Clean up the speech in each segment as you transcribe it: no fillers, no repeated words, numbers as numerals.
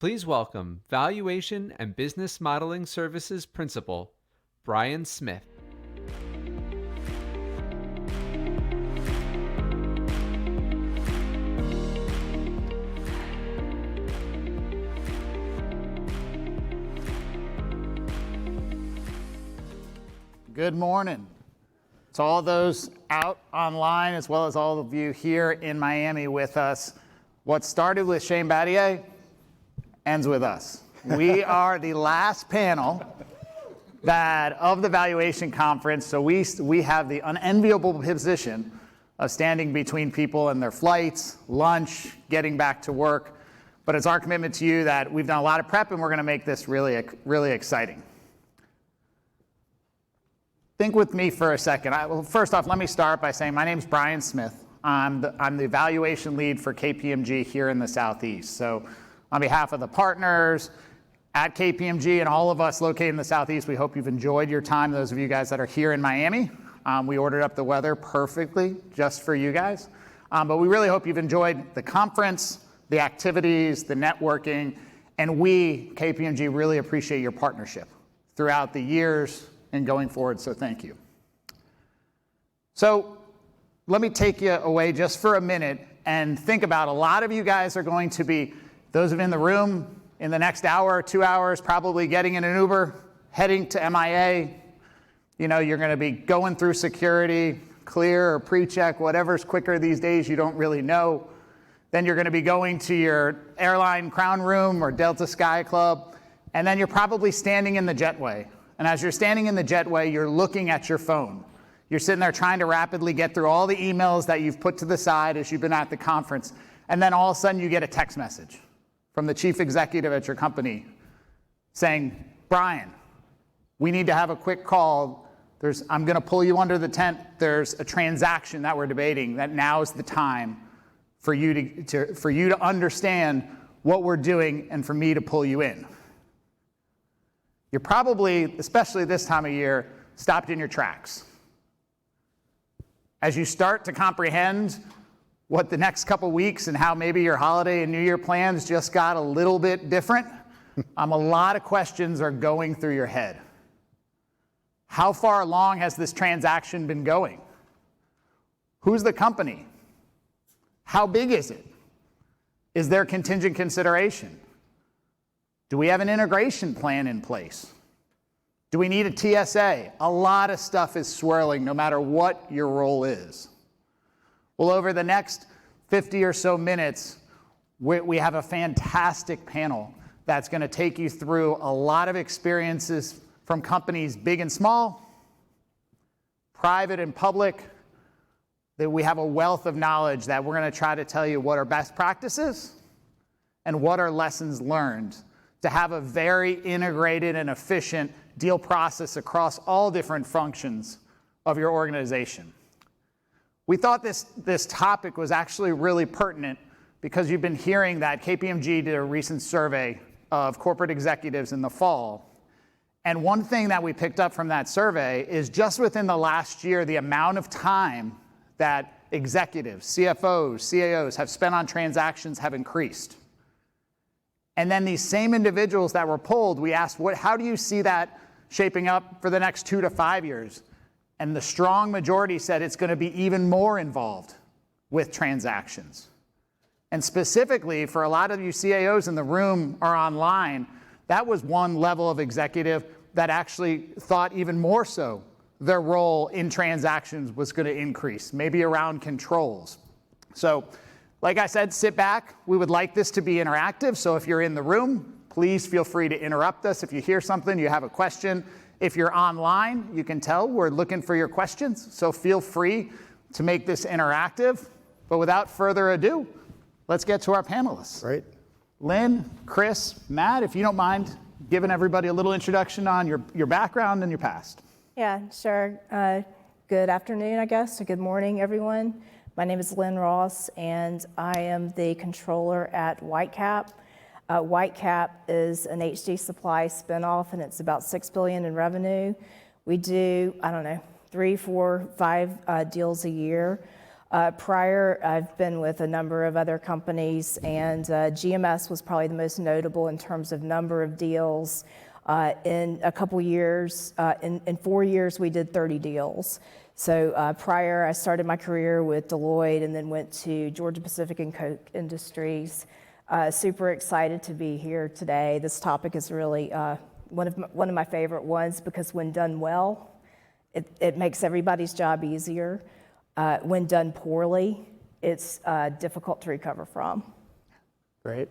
Please welcome Valuation and Business Modeling Services Principal, Brian Smith. Good morning to all those out online, as well as all of you here in Miami with us. What started with Shane Battier ends with us. We are the last panel of the valuation conference, so we have the unenviable position of standing between people and their flights, lunch, getting back to work. But it's our commitment to you that we've done a lot of prep and we're going to make this really, really exciting. Think with me for a second. First off, let me start by saying my name's Brian Smith. I'm the evaluation lead for KPMG here in the Southeast. So on behalf of the partners at KPMG and all of us located in the Southeast, we hope you've enjoyed your time, those of you guys that are here in Miami. We ordered up the weather perfectly just for you guys. But we really hope you've enjoyed the conference, the activities, the networking, and we, KPMG, really appreciate your partnership throughout the years and going forward, so thank you. So let me take you away just for a minute and think about a lot of you guys are going to be, those of you in the room, in the next hour or 2 hours, probably getting in an Uber, heading to MIA. You know, you're gonna be going through security, clear or pre-check, whatever's quicker these days, you don't really know. Then you're gonna be going to your airline crown room or Delta Sky Club, and then you're probably standing in the jetway. And as you're standing in the jetway, you're looking at your phone. You're sitting there trying to rapidly get through all the emails that you've put to the side as you've been at the conference. And then all of a sudden you get a text message from the chief executive at your company saying, Brian, we need to have a quick call. I'm gonna pull you under the tent. There's a transaction that we're debating that now is the time for you to understand what we're doing and for me to pull you in. You're probably, especially this time of year, stopped in your tracks. As you start to comprehend what the next couple weeks and how maybe your holiday and New Year plans just got a little bit different, a lot of questions are going through your head. How far along has this transaction been going? Who's the company? How big is it? Is there contingent consideration? Do we have an integration plan in place? Do we need a TSA? A lot of stuff is swirling no matter what your role is. Well, over the next 50 or so minutes, we have a fantastic panel that's going to take you through a lot of experiences from companies big and small, private and public, that we have a wealth of knowledge that we're going to try to tell you what are best practices and what are lessons learned to have a very integrated and efficient deal process across all different functions of your organization. We thought this topic was actually really pertinent because you've been hearing that KPMG did a recent survey of corporate executives in the fall. And one thing that we picked up from that survey is just within the last year, the amount of time that executives, CFOs, CAOs have spent on transactions have increased. And then these same individuals that were polled, we asked, how do you see that shaping up for the next 2 to 5 years? And the strong majority said it's going to be even more involved with transactions. And specifically, for a lot of you CAOs in the room or online, that was one level of executive that actually thought even more so their role in transactions was going to increase, maybe around controls. So, like I said, sit back. We would like this to be interactive, so if you're in the room, please feel free to interrupt us. If you hear something, you have a question. If you're online, you can tell we're looking for your questions, so feel free to make this interactive. But without further ado, let's get to our panelists. Right. Lynn, Chris, Matt, if you don't mind giving everybody a little introduction on your background and your past. Yeah, sure. Good afternoon, I guess, or good morning, everyone. My name is Lynn Ross, and I am the controller at Whitecap. Whitecap is an HD Supply spinoff, and it's about $6 billion in revenue. We do, 3, 4, 5 deals a year. Prior, I've been with a number of other companies, and GMS was probably the most notable in terms of number of deals. In a couple years, in 4 years, we did 30 deals. So prior, I started my career with Deloitte and then went to Georgia Pacific and Coke Industries. Super excited to be here today. This topic is really one of my favorite ones because when done well, it makes everybody's job easier. When done poorly, it's difficult to recover from. Great.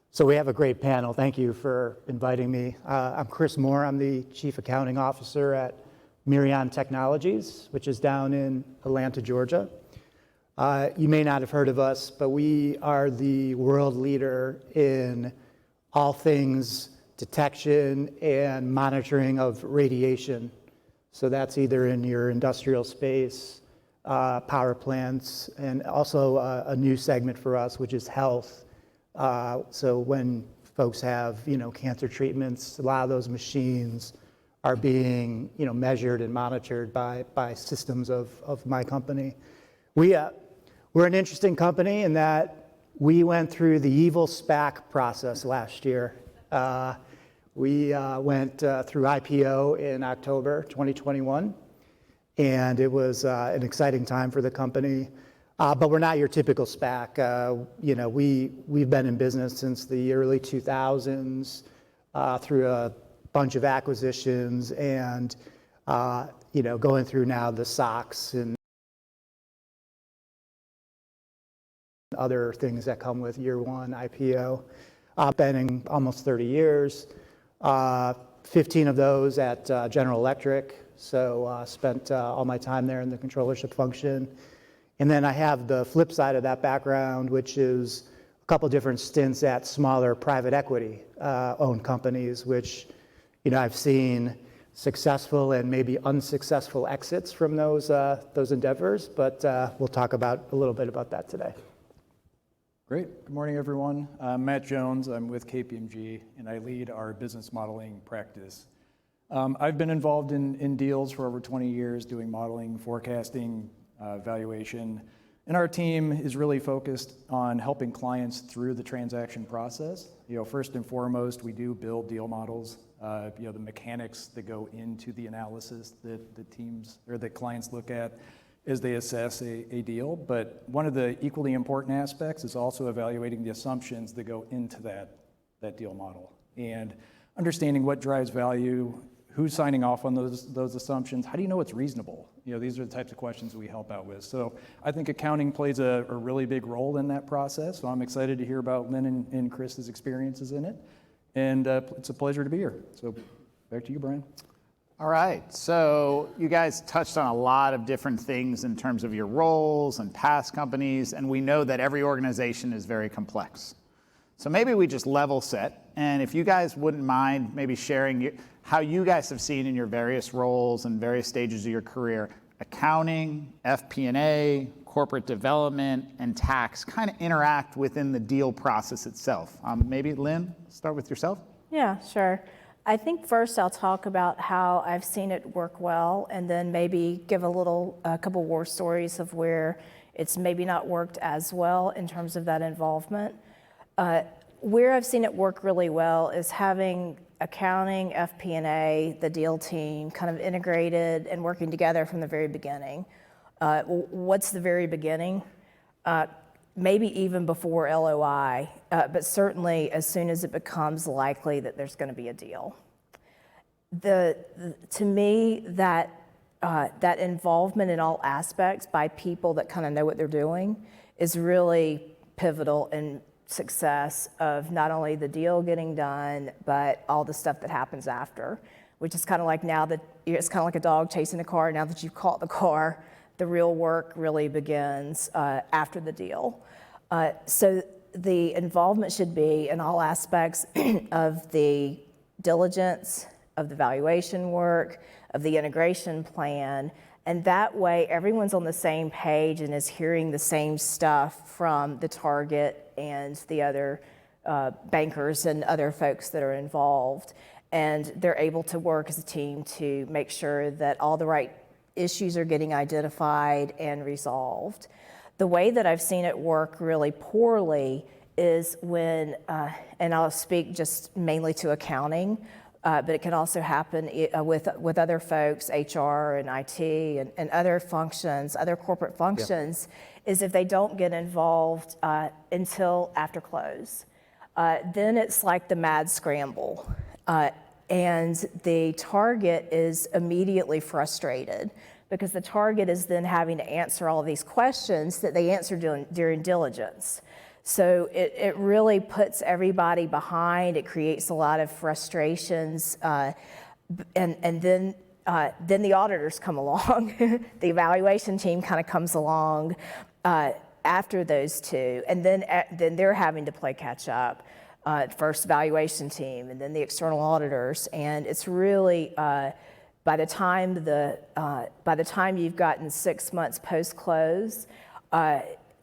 So we have a great panel. Thank you for inviting me. I'm Chris Moore. I'm the Chief Accounting Officer at Mirion Technologies, which is down in Atlanta, Georgia. You may not have heard of us, but we are the world leader in all things detection and monitoring of radiation. So that's either in your industrial space, power plants, and also a new segment for us, which is health. So when folks have, cancer treatments, a lot of those machines are being, measured and monitored by systems of my company. We're an interesting company in that we went through the evil SPAC process last year. We went through IPO in October 2021, and it was an exciting time for the company. But we're not your typical SPAC. We've been in business since the early 2000s through a bunch of acquisitions and, going through now the SOX and other things that come with year one IPO. Spending almost 30 years, 15 of those at General Electric. So spent all my time there in the controllership function. And then I have the flip side of that background, which is a couple different stints at smaller private equity owned companies, which, I've seen successful and maybe unsuccessful exits from those endeavors, but we'll talk about a little bit about that today. Great. Good morning, everyone. I'm Matt Jones. I'm with KPMG, and I lead our business modeling practice. I've been involved in deals for over 20 years, doing modeling, forecasting, valuation, and our team is really focused on helping clients through the transaction process. First and foremost, we do build deal models. The mechanics that go into the analysis that the teams or the clients look at as they assess a deal. But one of the equally important aspects is also evaluating the assumptions that go into that deal model and understanding what drives value, who's signing off on those assumptions, how do you know it's reasonable? These are the types of questions we help out with. So I think accounting plays a really big role in that process. So I'm excited to hear about Lynn and Chris's experiences in it. And it's a pleasure to be here. So back to you, Brian. All right, so you guys touched on a lot of different things in terms of your roles and past companies, and we know that every organization is very complex. So maybe we just level set, and if you guys wouldn't mind maybe sharing how you guys have seen in your various roles and various stages of your career, accounting, FP&A, corporate development, and tax kind of interact within the deal process itself. Maybe Lynn, start with yourself. Yeah, sure. I think first I'll talk about how I've seen it work well, and then maybe give a couple war stories of where it's maybe not worked as well in terms of that involvement. Where I've seen it work really well is having accounting, FP&A, the deal team kind of integrated and working together from the very beginning. What's the very beginning? Maybe even before LOI, but certainly as soon as it becomes likely that there's going to be a deal. To me, that involvement in all aspects by people that kind of know what they're doing is really pivotal in success of not only the deal getting done, but all the stuff that happens after, which is kind of like now that it's kind of like a dog chasing a car. Now that you've caught the car, the real work really begins after the deal. So the involvement should be in all aspects of the diligence, of the valuation work, of the integration plan, and that way everyone's on the same page and is hearing the same stuff from the target and the other bankers and other folks that are involved. And they're able to work as a team to make sure that all the right issues are getting identified and resolved. The way that I've seen it work really poorly is when, and I'll speak just mainly to accounting, but it can also happen with other folks, HR and IT and other functions, other corporate functions, is if they don't get involved until after close. Then it's like the mad scramble. And the target is immediately frustrated because the target is then having to answer all of these questions that they answered during diligence. So it really puts everybody behind. It creates a lot of frustrations, and then the auditors come along. The evaluation team kind of comes along after those two, and then they're having to play catch up. First evaluation team, and then the external auditors, and it's really by the time you've gotten 6 months post close.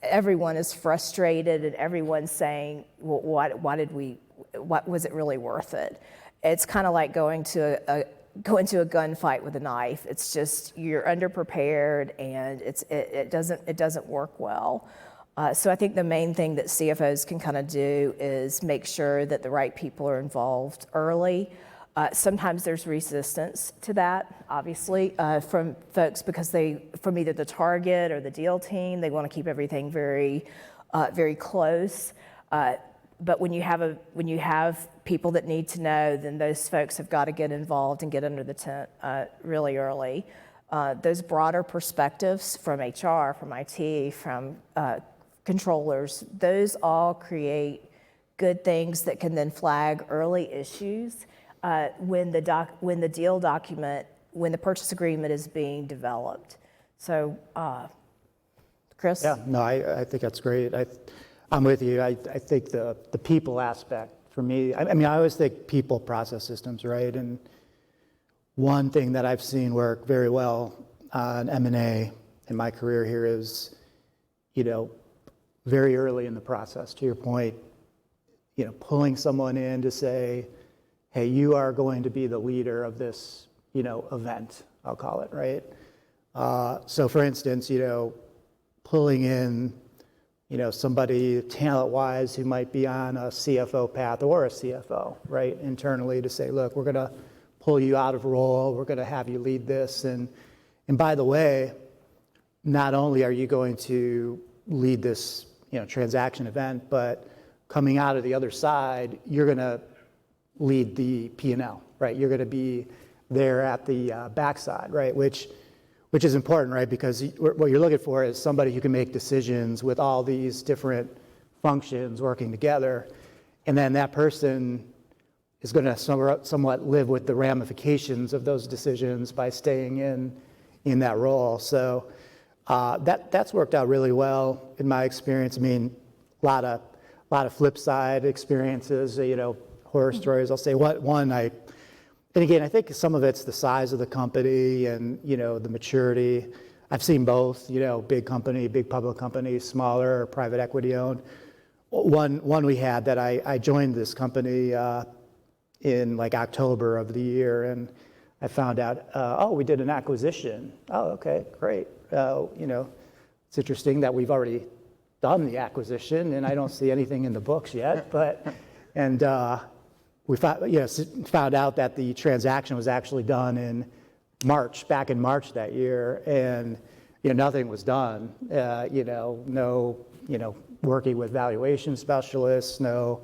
Everyone is frustrated and everyone's saying, well, what was it really worth it? It's kind of like going to a gunfight with a knife. It's just, you're underprepared and it doesn't work well. So I think the main thing that CFOs can kind of do is make sure that the right people are involved early. Sometimes there's resistance to that, obviously, from folks because from either the target or the deal team, they want to keep everything very, very close. But when you have people that need to know, then those folks have got to get involved and get under the tent really early. Those broader perspectives from HR, from IT, from controllers, those all create good things that can then flag early issues. When the deal document, when the purchase agreement is being developed. So, Chris? Yeah, no, I think that's great. I'm with you. I think the people aspect for me, I mean, I always think people, process, systems, right? And one thing that I've seen work very well on M&A in my career here is, very early in the process, to your point, pulling someone in to say, hey, you are going to be the leader of this, event, I'll call it, right? So for instance, pulling in, somebody talent-wise who might be on a CFO path or a CFO, right, internally to say, look, we're going to pull you out of role, we're going to have you lead this. And by the way, not only are you going to lead this, transaction event, but coming out of the other side, you're going to lead the P&L, right? You're going to be there at the backside, right? Which is important, right? Because what you're looking for is somebody who can make decisions with all these different functions working together, and then that person is going to somewhat live with the ramifications of those decisions by staying in that role. So that's worked out really well in my experience. I mean, a lot of flip side experiences, horror stories. I'll say and again, I think some of it's the size of the company and, the maturity. I've seen both, big company, big public company, smaller, private equity owned. One we had that I joined this company in like October of the year, and I found out, we did an acquisition. Oh, okay, great. It's interesting that we've already done the acquisition and I don't see anything in the books yet, we found out that the transaction was actually done in March, back in March that year, and nothing was done. No, working with valuation specialists, no,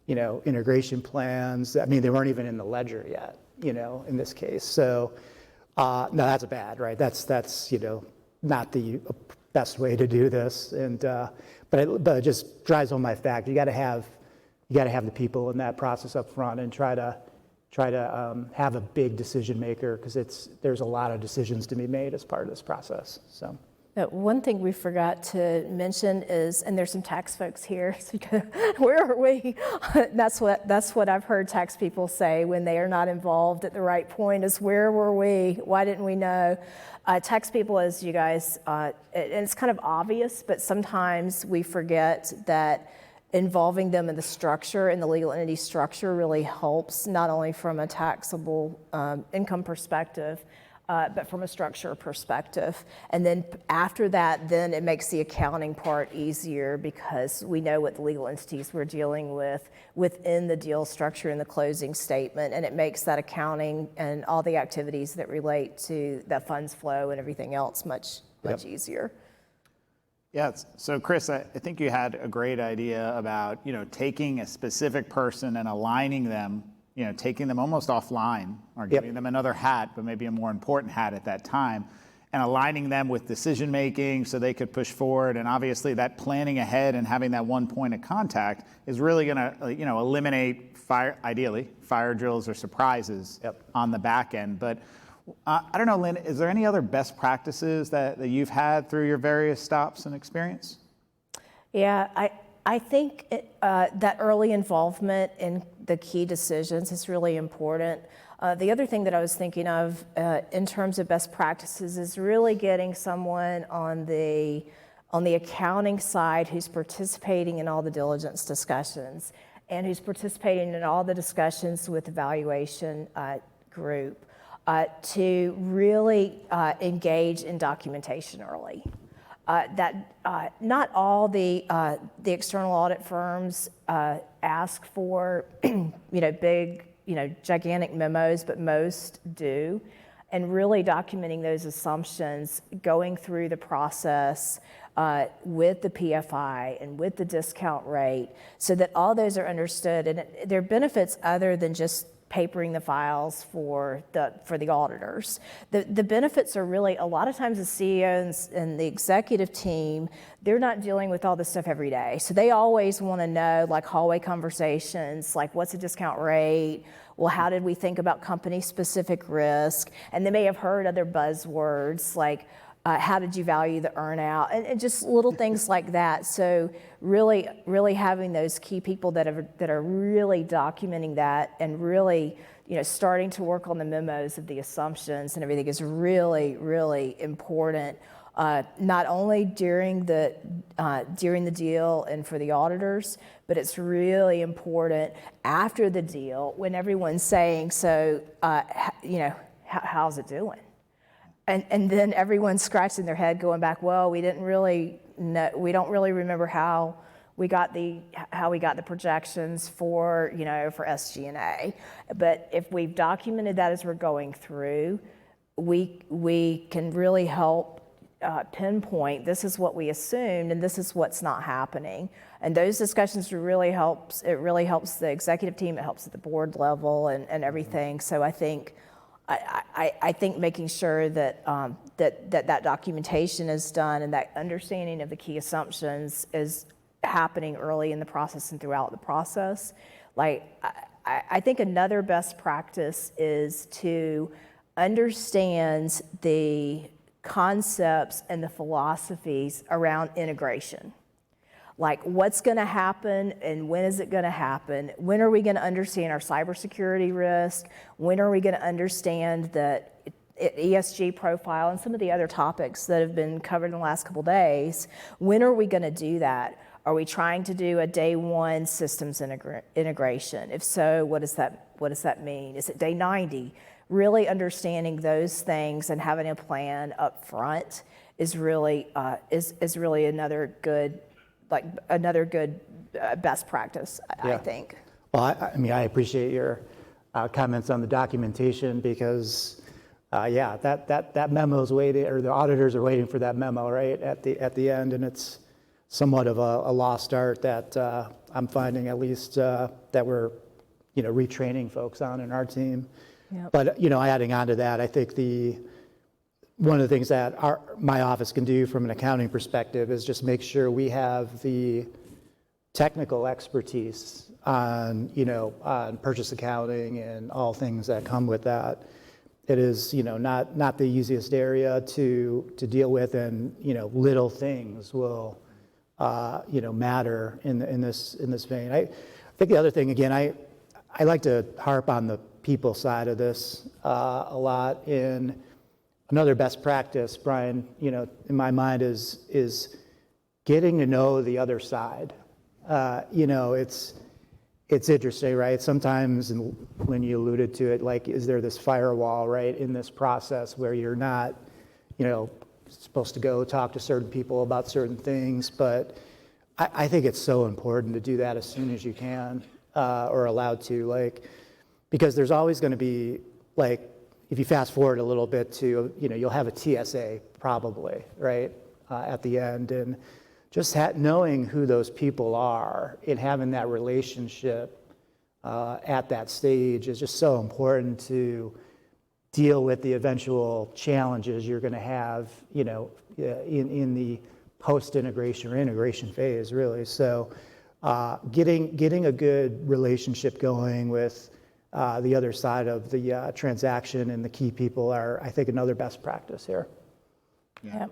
integration plans. I mean, they weren't even in the ledger yet, in this case. So, no, that's bad, right? That's not the best way to do this, and but it just drives home my fact. You got to have the people in that process up front and try to have a big decision maker, because there's a lot of decisions to be made as part of this process. So. One thing we forgot to mention is, and there's some tax folks here, so where are we? That's what I've heard tax people say when they are not involved at the right point is, where were we? Why didn't we know? Tax people, as you guys, and it's kind of obvious, but sometimes we forget that involving them in the structure, in the legal entity structure, really helps, not only from a taxable income perspective, but from a structure perspective. And then after that, then it makes the accounting part easier because we know what the legal entities we're dealing with within the deal structure and the closing statement, and it makes that accounting and all the activities that relate to the funds flow and everything else much easier. Yeah, so Chris, I think you had a great idea about, taking a specific person and aligning them, taking them almost offline or giving them another hat, but maybe a more important hat at that time, and aligning them with decision making so they could push forward. And obviously that planning ahead and having that one point of contact is really going to, eliminate ideally fire drills or surprises on the back end. But I don't know, Lynn, is there any other best practices that you've had through your various stops and experience? Yeah, I think that early involvement in the key decisions is really important. The other thing that I was thinking of in terms of best practices is really getting someone on the accounting side who's participating in all the diligence discussions and who's participating in all the discussions with the valuation group to really engage in documentation early. Not all the external audit firms ask for big, gigantic memos, but most do. And really documenting those assumptions, going through the process with the PFI and with the discount rate, so that all those are understood. And there are benefits other than just papering the files for the auditors. The benefits are really, a lot of times the CEOs and the executive team, they're not dealing with all this stuff every day. So they always want to know, like hallway conversations, like what's the discount rate? Well, how did we think about company specific risk? And they may have heard other buzzwords like, how did you value the earnout? And just little things like that. So really having those key people that are really documenting that and really, starting to work on the memos of the assumptions and everything is really, really important. Not only during the deal and for the auditors, but it's really important after the deal when everyone's saying, so, how's it doing? And then everyone's scratching their head going back, well, we don't really remember how we got the projections for SG&A. But if we've documented that as we're going through, we can really help pinpoint this is what we assumed and this is what's not happening. And those discussions really helps. It really helps the executive team. It helps at the board level and everything. So I think making sure that that documentation is done and that understanding of the key assumptions is happening early in the process and throughout the process. Like, I think another best practice is to understand the concepts and the philosophies around integration. Like what's going to happen and when is it going to happen? When are we going to understand our cybersecurity risk? When are we going to understand the ESG profile and some of the other topics that have been covered in the last couple days? When are we going to do that? Are we trying to do a day one systems integration? If so, what does that mean? Is it day 90? Really understanding those things and having a plan up front is really another good best practice, I think. Well, I appreciate your comments on the documentation because, that memo's waiting, or the auditors are waiting for that memo, right, at the end, and it's somewhat of a lost art that I'm finding at least that we're, retraining folks on in our team. Yep. But, adding on to that, I think one of the things that my office can do from an accounting perspective is just make sure we have the technical expertise on purchase accounting and all things that come with that. It is, not the easiest area to deal with, and little things will, matter in this vein. I think the other thing, again, I like to harp on the people side of this a lot. In another best practice, Brian, in my mind is getting to know the other side. it's interesting, right? Sometimes, and when you alluded to it, like, is there this firewall, right, in this process where you're not, supposed to go talk to certain people about certain things? But I think it's so important to do that as soon as you can, or allowed to, like, because there's always going to be, like, if you fast forward a little bit to, you'll have a TSA probably, right, at the end. And just knowing who those people are and having that relationship at that stage is just so important to deal with the eventual challenges you're going to have, in the post-integration or integration phase, really. So getting a good relationship going with the other side of the transaction and the key people are, I think, another best practice here. Yeah.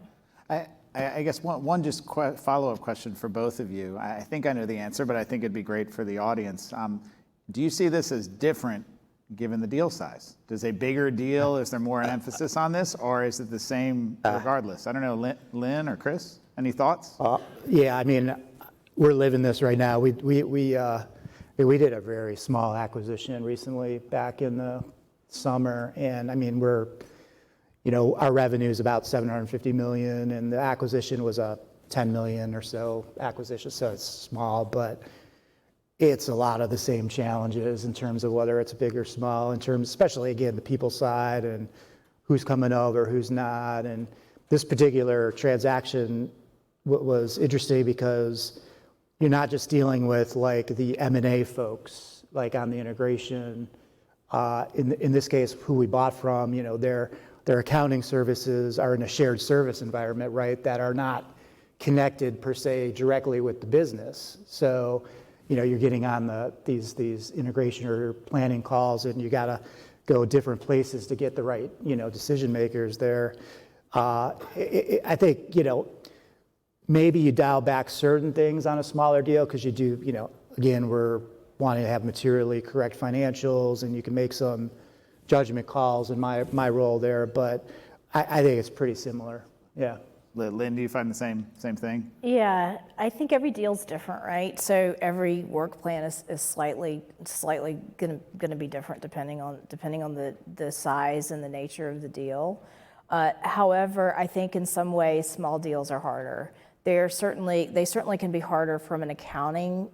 I guess one just follow-up question for both of you. I think I know the answer, but I think it'd be great for the audience. Do you see this as different given the deal size? Does a bigger deal, is there more an emphasis on this, or is it the same regardless? I don't know, Lynn or Chris, any thoughts? Yeah, I mean, we're living this right now. We did a very small acquisition recently back in the summer, and I mean, our revenue is about $750 million, and the acquisition was a $10 million or so acquisition, so it's small, but it's a lot of the same challenges in terms of whether it's big or small, in terms, especially, again, the people side and who's coming over, who's not. And this particular transaction was interesting because you're not just dealing with, like, the M&A folks, like, on the integration. In this case, who we bought from, their accounting services are in a shared service environment, right, that are not connected per se directly with the business. So, you're getting on these integration or planning calls, and you got to go different places to get the right, decision makers there. I think, maybe you dial back certain things on a smaller deal because you do, again, we're wanting to have materially correct financials, and you can make some judgment calls in my role there, but I think it's pretty similar. Yeah. Lynn, do you find the same thing? Yeah, I think every deal's different, right? So every work plan is slightly gonna be different depending on the size and the nature of the deal. However, I think in some ways small deals are harder. They certainly can be harder from an accounting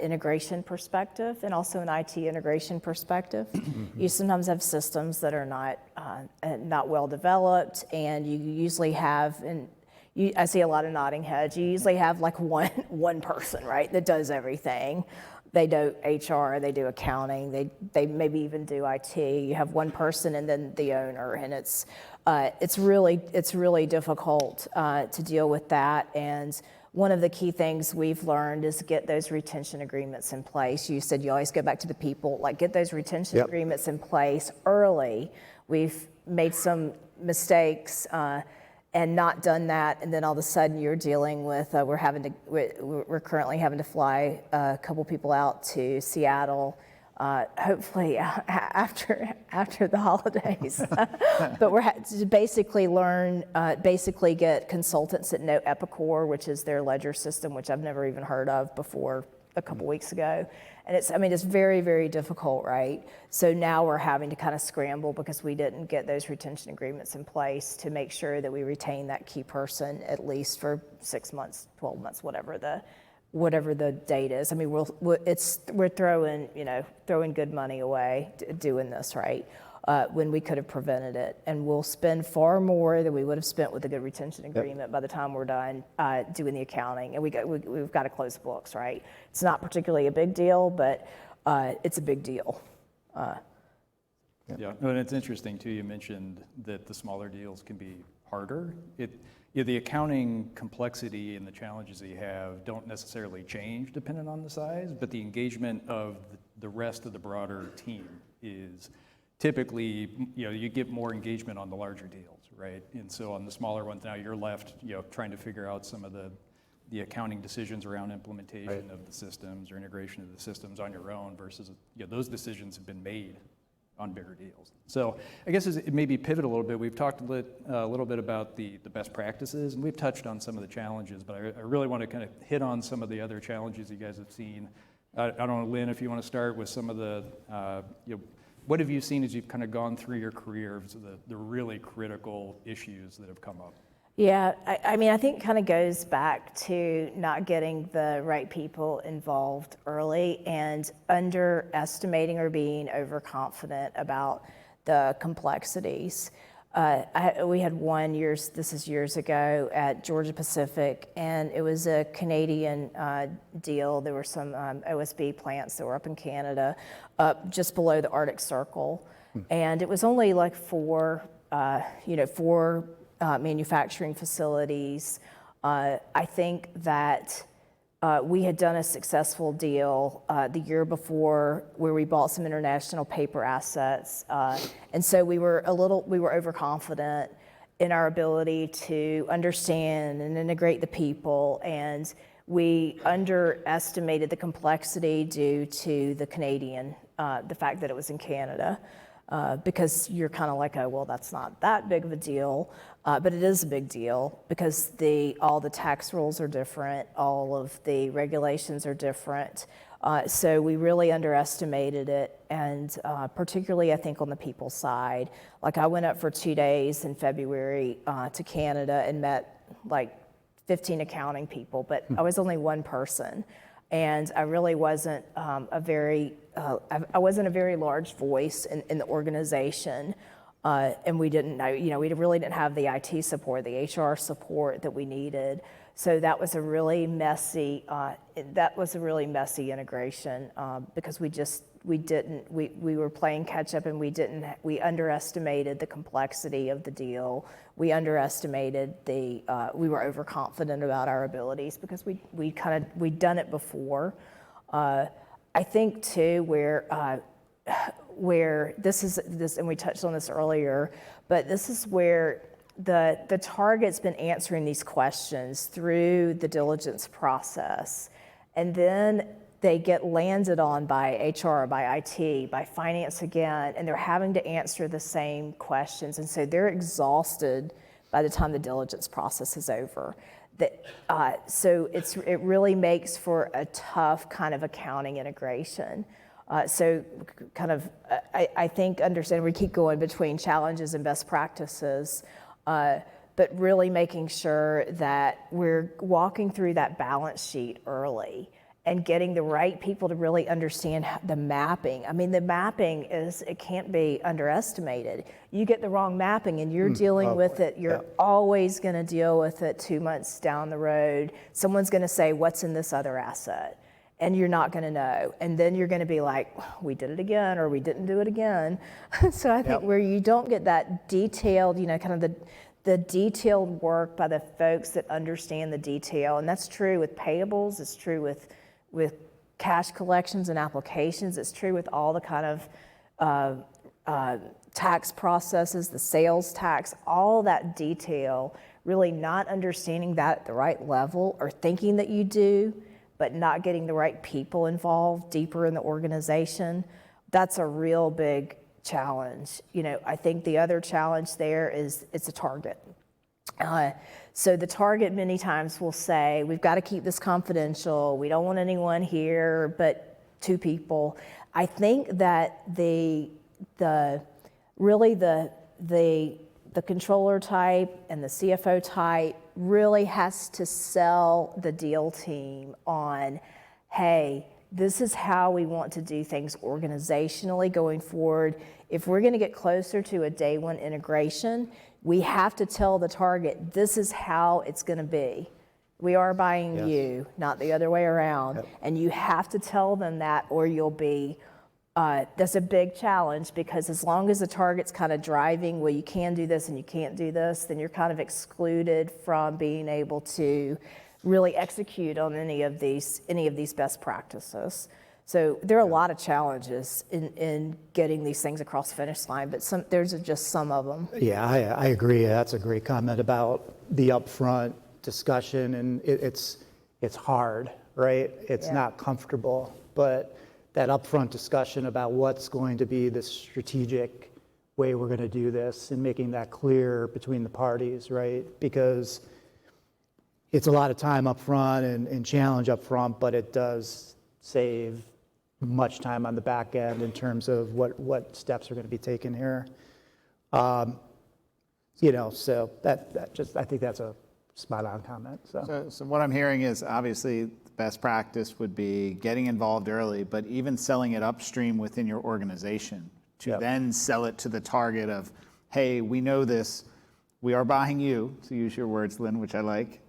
integration perspective and also an IT integration perspective. You sometimes have systems that are not well developed, and you usually have, I see a lot of nodding heads, you usually have like one person, right, that does everything. They do HR, they do accounting, they maybe even do IT. You have one person and then the owner, and it's really difficult to deal with that. And one of the key things we've learned is get those retention agreements in place. You said you always go back to the people, like, get those retention agreements in place early. We've made some mistakes and not done that, and then all of a sudden you're dealing with, we're currently having to fly a couple people out to Seattle, hopefully after the holidays. But we're to basically get consultants that know Epicor, which is their ledger system, which I've never even heard of before a couple weeks ago. And it's very, very difficult, right? So now we're having to kind of scramble because we didn't get those retention agreements in place to make sure that we retain that key person at least for 6 months, 12 months, whatever the date is. I mean, we're throwing good money away doing this, right? When we could have prevented it, and we'll spend far more than we would have spent with a good retention agreement by the time we're done doing the accounting, and we've got to close the books, right? It's not particularly a big deal, but it's a big deal. Yeah, and it's interesting too. You mentioned that the smaller deals can be harder. The accounting complexity and the challenges that you have don't necessarily change depending on the size, but the engagement of the rest of the broader team is typically, you get more engagement on the larger deals, right? And so on the smaller ones, now you're left, trying to figure out some of the accounting decisions around implementation of the systems or integration of the systems on your own versus, those decisions have been made on bigger deals. So I guess it may be pivot a little bit. We've talked a little bit about the best practices, and we've touched on some of the challenges, but I really want to kind of hit on some of the other challenges you guys have seen I don't know, Lynn, if you want to start with some of the, what have you seen as you've kind of gone through your career, so the really critical issues that have come up? Yeah, I mean, I think it kind of goes back to not getting the right people involved early and underestimating or being overconfident about the complexities. We had this is years ago, at Georgia Pacific, and it was a Canadian deal. There were some OSB plants that were up in Canada, up just below the Arctic Circle. And it was only like four manufacturing facilities. I think that we had done a successful deal the year before where we bought some international paper assets. And so we were overconfident in our ability to understand and integrate the people. And we underestimated the complexity due to the the fact that it was in Canada. Because you're kind of like, oh, well, that's not that big of a deal, but it is a big deal because all the tax rules are different, all of the regulations are different. So we really underestimated it, and particularly I think on the people side. Like I went up for 2 days in February to Canada and met like 15 accounting people, but I was only one person. And I really wasn't a very large voice in the organization, and we didn't know, we really didn't have the IT support, the HR support that we needed. So that was a really messy integration because we were playing catch up, and we underestimated the complexity of the deal. We underestimated we were overconfident about our abilities because we'd done it before. I think too where this, and we touched on this earlier, but this is where the target's been answering these questions through the diligence process, and then they get landed on by HR, by IT, by finance again, and they're having to answer the same questions. And so they're exhausted by the time the diligence process is over. So it really makes for a tough kind of accounting integration. So kind of, I think, understand we keep going between challenges and best practices, but really making sure that we're walking through that balance sheet early and getting the right people to really understand the mapping. I mean, the mapping it can't be underestimated. You get the wrong mapping and you're dealing with it, you're always gonna deal with it 2 months down the road. Someone's gonna say, what's in this other asset? And you're not gonna know. And then you're gonna be like, we did it again, or we didn't do it again. So I think where you don't get that detailed, kind of the detailed work by the folks that understand the detail, and that's true with payables, it's true with cash collections and applications. It's true with all the kind of tax processes, the sales tax, all that detail, really not understanding that at the right level or thinking that you do, but not getting the right people involved deeper in the organization. That's a real big challenge. I think the other challenge there is it's a target. So the target many times will say, we've got to keep this confidential. We don't want anyone here but 2 people. I think that the controller type and the CFO type really has to sell the deal team on, hey, this is how we want to do things organizationally going forward. If we're going to get closer to a day one integration, we have to tell the target, this is how it's going to be. We are buying you, not the other way around. And you have to tell them that, or you'll be, that's a big challenge, because as long as the target's kind of driving, well, you can do this and you can't do this, then you're kind of excluded from being able to really execute on any of these best practices. So there are a lot of challenges in getting these things across the finish line, but there's just some of them. Yeah, I agree. That's a great comment about the upfront discussion, and it's hard, right? It's not comfortable, but that upfront discussion about what's going to be the strategic way we're going to do this and making that clear between the parties, right? Because it's a lot of time up front and challenge up front, but it does save much time on the back end in terms of what steps are going to be taken here. So that just, I think that's a spot on comment. So what I'm hearing is obviously the best practice would be getting involved early, but even selling it upstream within your organization to then sell it to the target of, hey, we know this, we are buying you, to use your words, Lynn, which I like,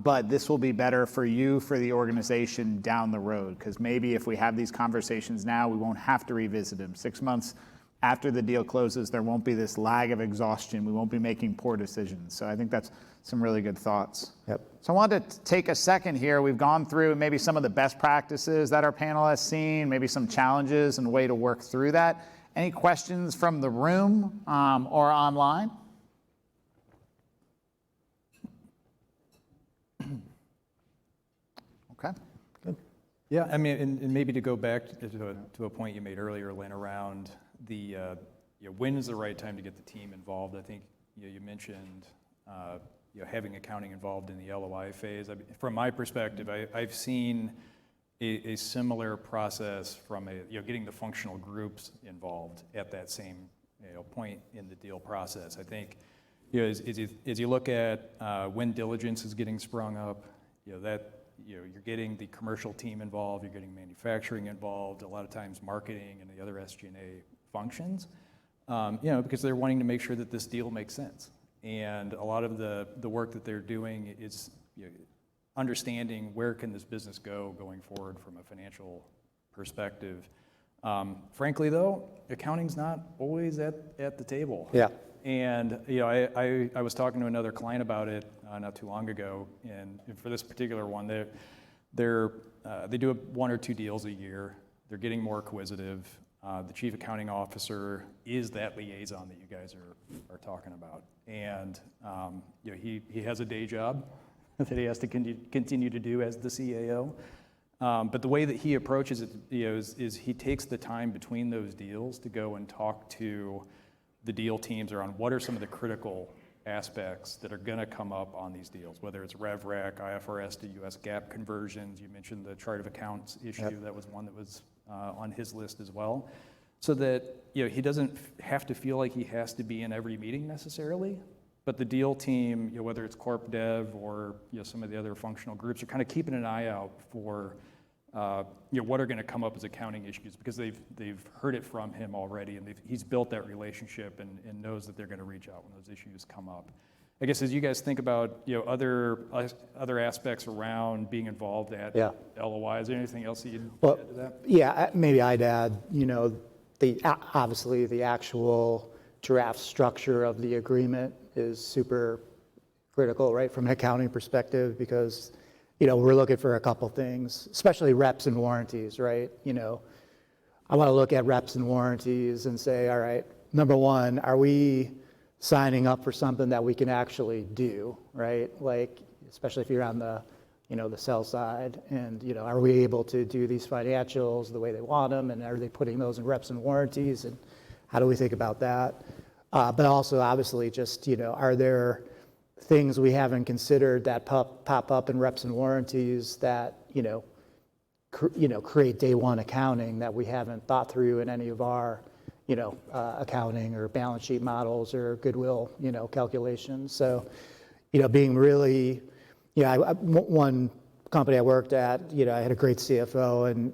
but this will be better for you, for the organization down the road, because maybe if we have these conversations now, we won't have to revisit them. 6 months after the deal closes, there won't be this lag of exhaustion. We won't be making poor decisions. So I think that's some really good thoughts. Yep. So I wanted to take a second here. We've gone through maybe some of the best practices that our panel has seen, maybe some challenges and a way to work through that. Any questions from the room or online? Okay. Good. Yeah, I mean, and maybe to go back to a point you made earlier, Lynn, around the when is the right time to get the team involved? I think you mentioned having accounting involved in the LOI phase. I mean, from my perspective, I've seen a similar process from getting the functional groups involved at that same point in the deal process. I think as you look at when diligence is getting sprung up, you're getting the commercial team involved, you're getting manufacturing involved, a lot of times marketing and the other SG&A functions, because they're wanting to make sure that this deal makes sense. And a lot of the work that they're doing is understanding where can this business go going forward from a financial perspective. Frankly, though, accounting's not always at the table. Yeah. And I was talking to another client about it not too long ago, and for this particular one, they do 1 or 2 deals a year. They're getting more acquisitive. The chief accounting officer is that liaison that you guys are talking about, and he has a day job that he has to continue to do as the CAO. But the way that he approaches it is he takes the time between those deals to go and talk to the deal teams around what are some of the critical aspects that are going to come up on these deals, whether it's RevRec, IFRS to US GAAP conversions. You mentioned the chart of accounts issue. Yep. That was one that was on his list as well. So that he doesn't have to feel like he has to be in every meeting necessarily, but the deal team, whether it's corp dev or some of the other functional groups, are kind of keeping an eye out for what are going to come up as accounting issues, because they've heard it from him already, and he's built that relationship and knows that they're going to reach out when those issues come up. I guess as you guys think about other aspects around being involved at LOI, is there anything else that you'd add to that? Yeah, maybe I'd add, obviously the actual draft structure of the agreement is super critical, right, from an accounting perspective, because we're looking for a couple things, especially reps and warranties, right? I want to look at reps and warranties and say, all right, number one, are we signing up for something that we can actually do, right? Like, especially if you're on the, the sell side, and, are we able to do these financials the way they want them, and are they putting those in reps and warranties, and how do we think about that? But also, obviously, just, are there things we haven't considered that pop up in reps and warranties that, create day one accounting that we haven't thought through in any of our, accounting or balance sheet models or goodwill, calculations. So, being really, one company I worked at, I had a great CFO, and,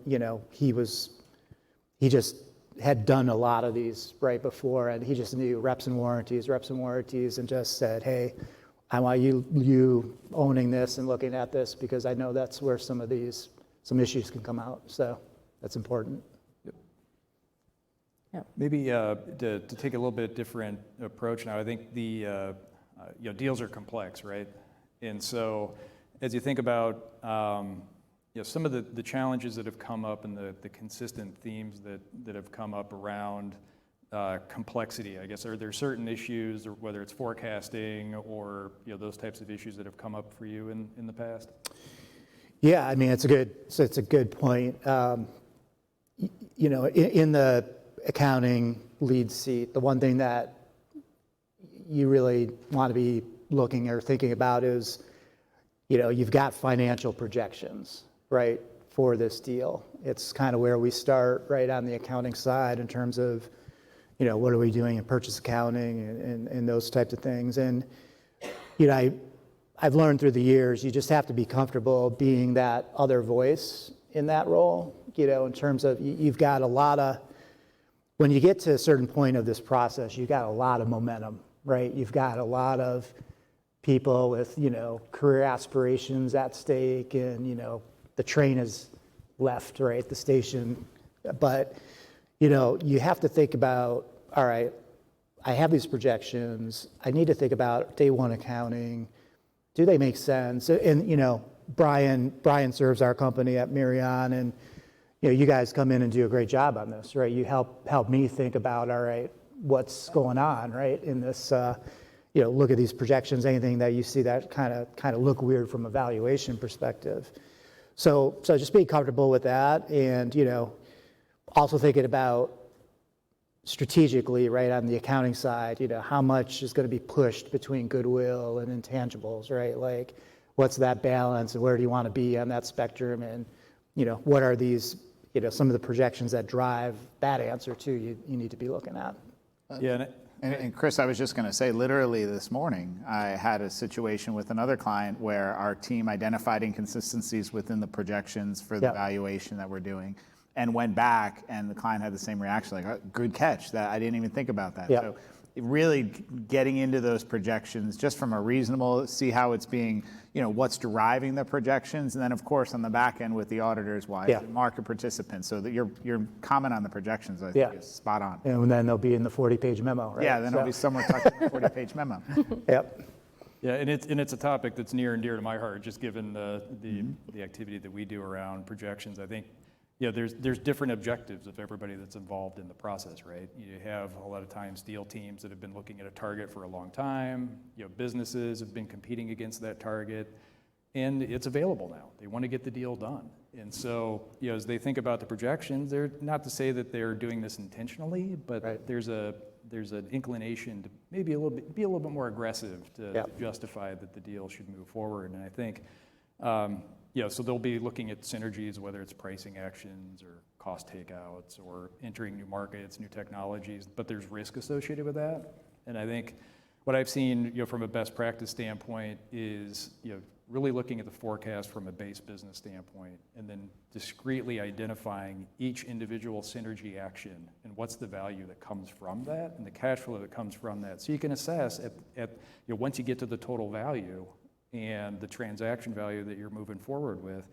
he just had done a lot of these right before, and he just knew reps and warranties, and just said, hey, I want you owning this and looking at this, because I know that's where some issues can come out. So that's important. Yep. Maybe to take a little bit different approach now. I think the deals are complex, right? And so as you think about some of the challenges that have come up and the consistent themes that have come up around complexity, I guess, are there certain issues, or whether it's forecasting or those types of issues that have come up for you in the past? Yeah, I mean, it's a good point. In the accounting lead seat, the one thing that you really want to be looking or thinking about is, you've got financial projections, right, for this deal. It's kind of where we start right on the accounting side in terms of, what are we doing in purchase accounting and those types of things. And, I've learned through the years, you just have to be comfortable being that other voice in that role, in terms of you've got a lot of, when you get to a certain point of this process, you've got a lot of momentum, right? You've got a lot of people with, career aspirations at stake, and, the train has left, right, the station. But, you have to think about, all right, I have these projections. I need to think about day one accounting. Do they make sense? And, Brian serves our company at Mirion, and, you guys come in and do a great job on this, right? You help me think about, all right, what's going on, right, in this, look at these projections, anything that you see that kind of look weird from a valuation perspective. So just being comfortable with that, and, also thinking about strategically, right, on the accounting side, how much is going to be pushed between goodwill and intangibles, right? Like, what's that balance, and where do you want to be on that spectrum? And, what are these, some of the projections that drive that answer too, you need to be looking at. Yeah, And Chris, I was just going to say, literally this morning, I had a situation with another client where our team identified inconsistencies within the projections for the valuation that we're doing, and went back, and the client had the same reaction, like, oh, good catch, that I didn't even think about that. So really getting into those projections just from a reasonable, see how it's being, what's driving the projections, and then of course on the back end with the auditors, market participants. So that your comment on the projections, I think, is spot on. And then they'll be in the 40-page memo, right? Yeah, then it'll be somewhere tucked in the 40-page memo. Yep. Yeah, and it's a topic that's near and dear to my heart, just given the activity that we do around projections. I think, there's different objectives of everybody that's involved in the process, right? You have a lot of times deal teams that have been looking at a target for a long time. Businesses have been competing against that target, and it's available now. They want to get the deal done. And so, as they think about the projections, they're not to say that they're doing this intentionally, but there's an inclination to maybe be a little bit more aggressive to justify that the deal should move forward. And I think, so they'll be looking at synergies, whether it's pricing actions or cost takeouts or entering new markets, new technologies, but there's risk associated with that. And I think what I've seen, from a best practice standpoint is, really looking at the forecast from a base business standpoint, and then discreetly identifying each individual synergy action and what's the value that comes from that and the cash flow that comes from that. So you can assess once you get to the total value and the transaction value that you're moving forward with,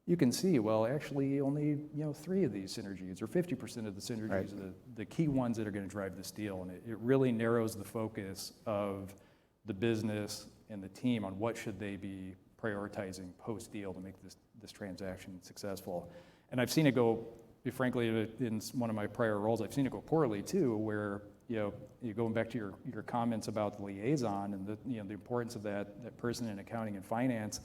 you can see, well, actually only 3 of these synergies or 50% of the synergies are the key ones that are going to drive this deal. And it really narrows the focus of the business and the team on what should they be prioritizing post-deal to make this transaction successful. And I've seen it go, frankly, in one of my prior roles, I've seen it go poorly too, where you're going back to your comments about the liaison and the importance of that person in accounting and finance.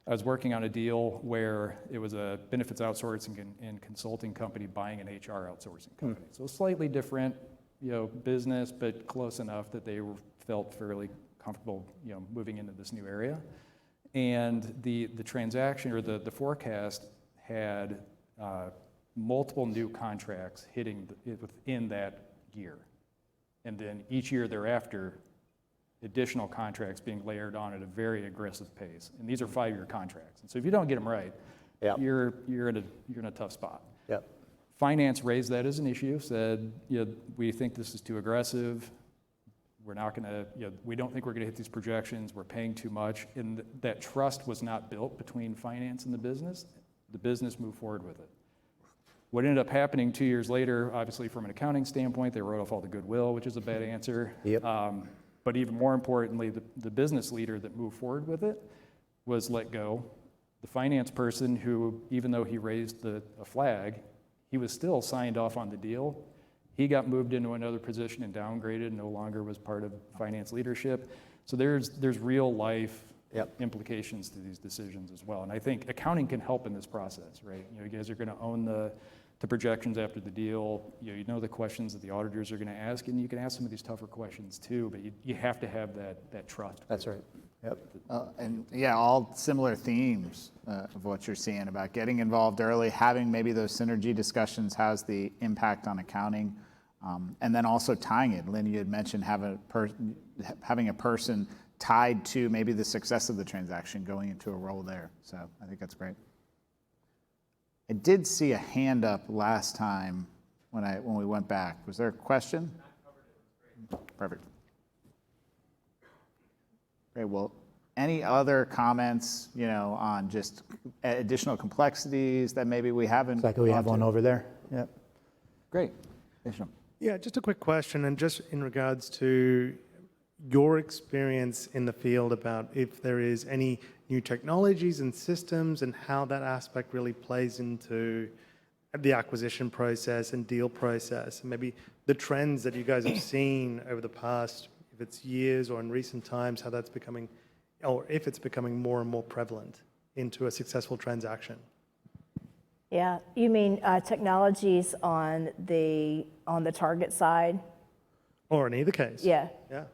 I was working on a deal where it was a benefits outsourcing and consulting company buying an HR outsourcing company. So a slightly different, business, but close enough that they felt fairly comfortable, moving into this new area. And the transaction or the forecast had multiple new contracts hitting within that year. And then each year thereafter, additional contracts being layered on at a very aggressive pace. And these are 5-year contracts. And so if you don't get them right, you're in a tough spot. Yep. Finance raised that as an issue, said, we think this is too aggressive. We're not going to, we don't think we're going to hit these projections. We're paying too much. And that trust was not built between finance and the business. The business moved forward with it. What ended up happening 2 years later, obviously from an accounting standpoint, they wrote off all the goodwill, which is a bad answer. Yep. But even more importantly, the business leader that moved forward with it was let go. The finance person who, even though he raised a flag, he was still signed off on the deal. He got moved into another position and downgraded, no longer was part of finance leadership. So there's real life implications to these decisions as well. And I think accounting can help in this process, right? You guys are going to own the projections after the deal. You know the questions that the auditors are going to ask, and you can ask some of these tougher questions too, but you have to have that trust. That's right. Yep. And yeah, all similar themes of what you're seeing about getting involved early, having maybe those synergy discussions, how's the impact on accounting, and then also tying it. Lynn, you had mentioned having a person tied to maybe the success of the transaction going into a role there. So I think that's great. I did see a hand up last time when we went back. Was there a question? Perfect. Great. Well, any other comments, on just additional complexities that maybe we haven't? Looks like we have gone one to? over there. Yep. Great. Isham. Yeah, just a quick question, and just in regards to your experience in the field about if there is any new technologies and systems and how that aspect really plays into the acquisition process and deal process, and maybe the trends that you guys have seen over the past, if it's years or in recent times, how that's becoming, or if it's becoming more and more prevalent into a successful transaction. Yeah, you mean technologies on the target side? Or in either case. Yeah. Yeah.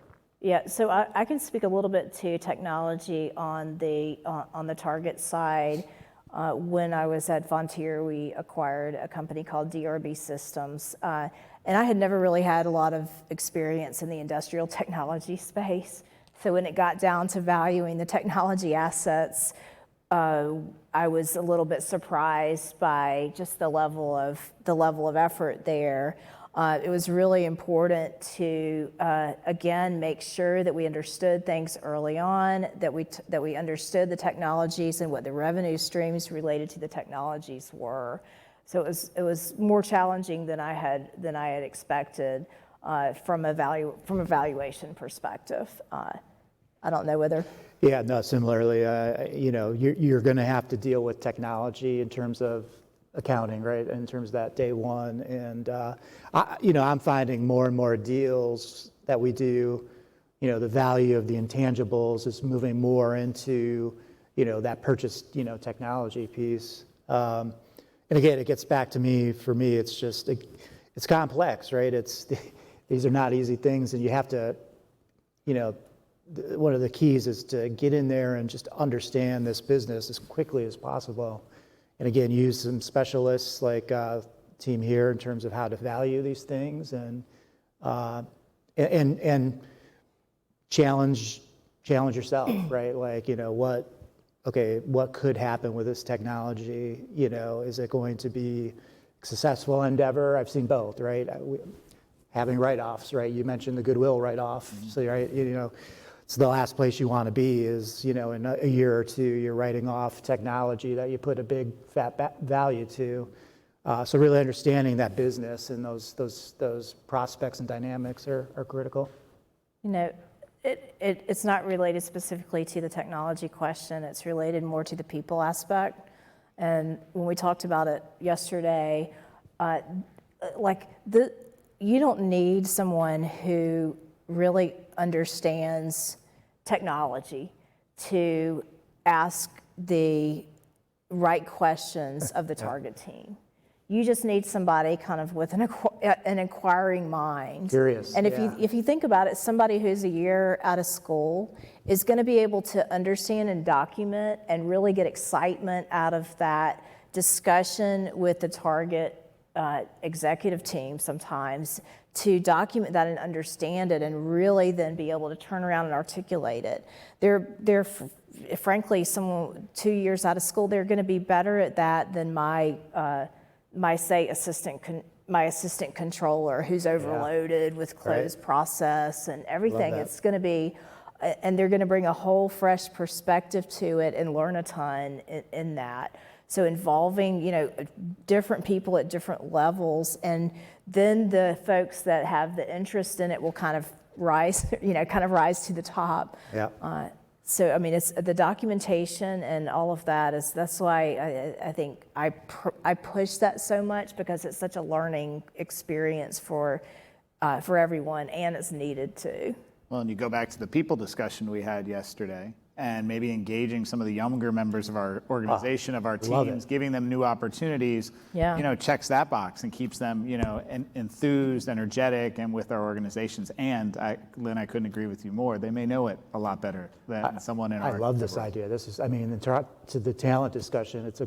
Yeah, so I can speak a little bit to technology on the target side. When I was at Vontier, we acquired a company called DRB Systems, and I had never really had a lot of experience in the industrial technology space. So when it got down to valuing the technology assets, I was a little bit surprised by just the level of effort there. It was really important to, again, make sure that we understood things early on, that we understood the technologies and what the revenue streams related to the technologies were. So it was more challenging than I had expected from a valuation perspective. I don't know whether. Yeah, no, similarly, you're going to have to deal with technology in terms of accounting, right? In terms of that day one. And, I'm finding more and more deals that we do, the value of the intangibles is moving more into, that purchase, technology piece. And again, it gets back to for me, it's just, it's complex, right? These are not easy things, and you have to, one of the keys is to get in there and just understand this business as quickly as possible. And again, use some specialists like team here in terms of how to value these things and challenge yourself, right? Like, what could happen with this technology? Is it going to be a successful endeavor? I've seen both, right? Having write-offs, right? You mentioned the goodwill write-off. Mm-hmm. So, right, so the last place you want to be is, in a year or two, you're writing off technology that you put a big fat value to. So really understanding that business and those prospects and dynamics are critical. It's not related specifically to the technology question. It's related more to the people aspect. And when we talked about it yesterday, you don't need someone who really understands technology to ask the right questions of the target team. You just need somebody kind of with an inquiring mind. Curious. And if you think about it, somebody who's a year out of school is going to be able to understand and document and really get excitement out of that discussion with the target executive team sometimes, to document that and understand it and really then be able to turn around and articulate it. They're frankly, someone 2 years out of school, they're going to be better at that than my assistant controller who's overloaded with closed process and everything. It's going to be, and they're going to bring a whole fresh perspective to it and learn a ton in that. So involving, different people at different levels, and then the folks that have the interest in it will kind of rise to the top. Yeah. So, I mean, it's the documentation and all of that that's why I think I push that so much, because it's such a learning experience for everyone, and it's needed too. Well, and you go back to the people discussion we had yesterday. and maybe engaging some of the younger members of our organization, of our love teams, it. giving them new opportunities, Yeah. checks that box and keeps them, enthused, energetic, and with our organizations. And Lynn, I couldn't agree with you more. They may know it a lot better than someone in I our. love this idea. This is, I mean, to the talent discussion, it's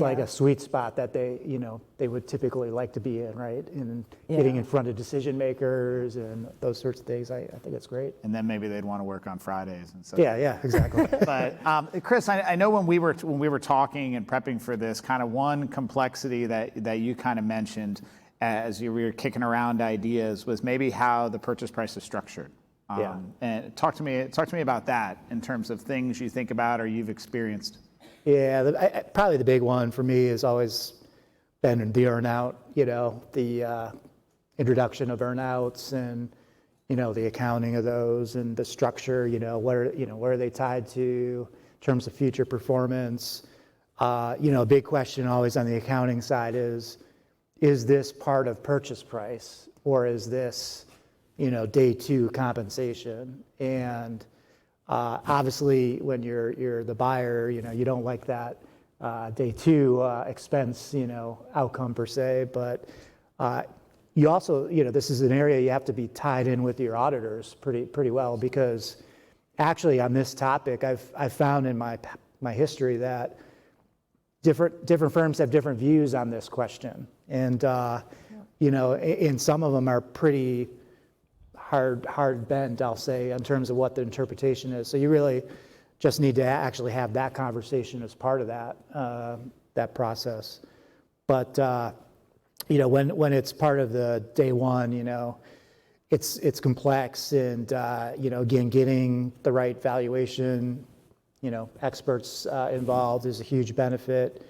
like Yeah. a sweet spot that they would typically like to be in, right? And Yeah. getting in front of decision makers and those sorts of things. I think it's great. And then maybe they'd want to work on Fridays and so. Yeah, exactly. But Chris, I know when we were talking and prepping for this, kind of one complexity that you kind of mentioned as you were kicking around ideas was maybe how the purchase price is structured. Yeah. And talk to me about that in terms of things you think about or you've experienced. Yeah, probably the big one for me has always been the earnout, the introduction of earnouts and, the accounting of those and the structure, where are they tied to in terms of future performance? A big question always on the accounting side is this part of purchase price or is this, day two compensation? And obviously, when you're the buyer, you don't like that day two expense, outcome per se. But you also, this is an area you have to be tied in with your auditors pretty well because actually on this topic, I've found in my history that different firms have different views on this question, and and some of them are pretty hard bent, I'll say, in terms of what the interpretation is. So you really just need to actually have that conversation as part of that process. But when it's part of the day one, it's complex, and again, getting the right valuation, experts involved is a huge benefit.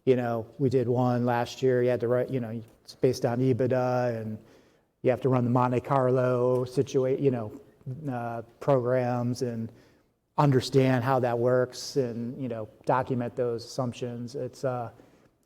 We did one last year. You had to write, it's based on EBITDA, and you have to run the Monte Carlo programs and understand how that works and, document those assumptions. It's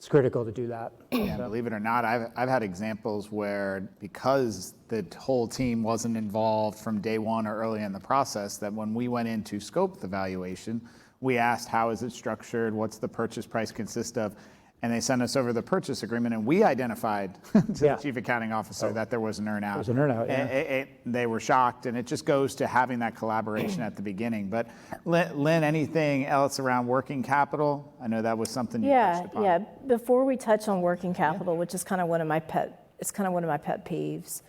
critical to do that. Yeah, believe it or not, I've had examples where because the whole team wasn't involved from day one or early in the process, that when we went in to scope the valuation, we asked how is it structured, what's the purchase price consist of, and they sent us over the purchase agreement, and we identified to the chief accounting officer that there was an earnout. There was an earnout, yeah. They were shocked, and it just goes to having that collaboration at the beginning. But Lynn, anything else around working capital? I know that was something you touched upon. Yeah. Before we touch on working capital, which is kind of one of my pet peeves.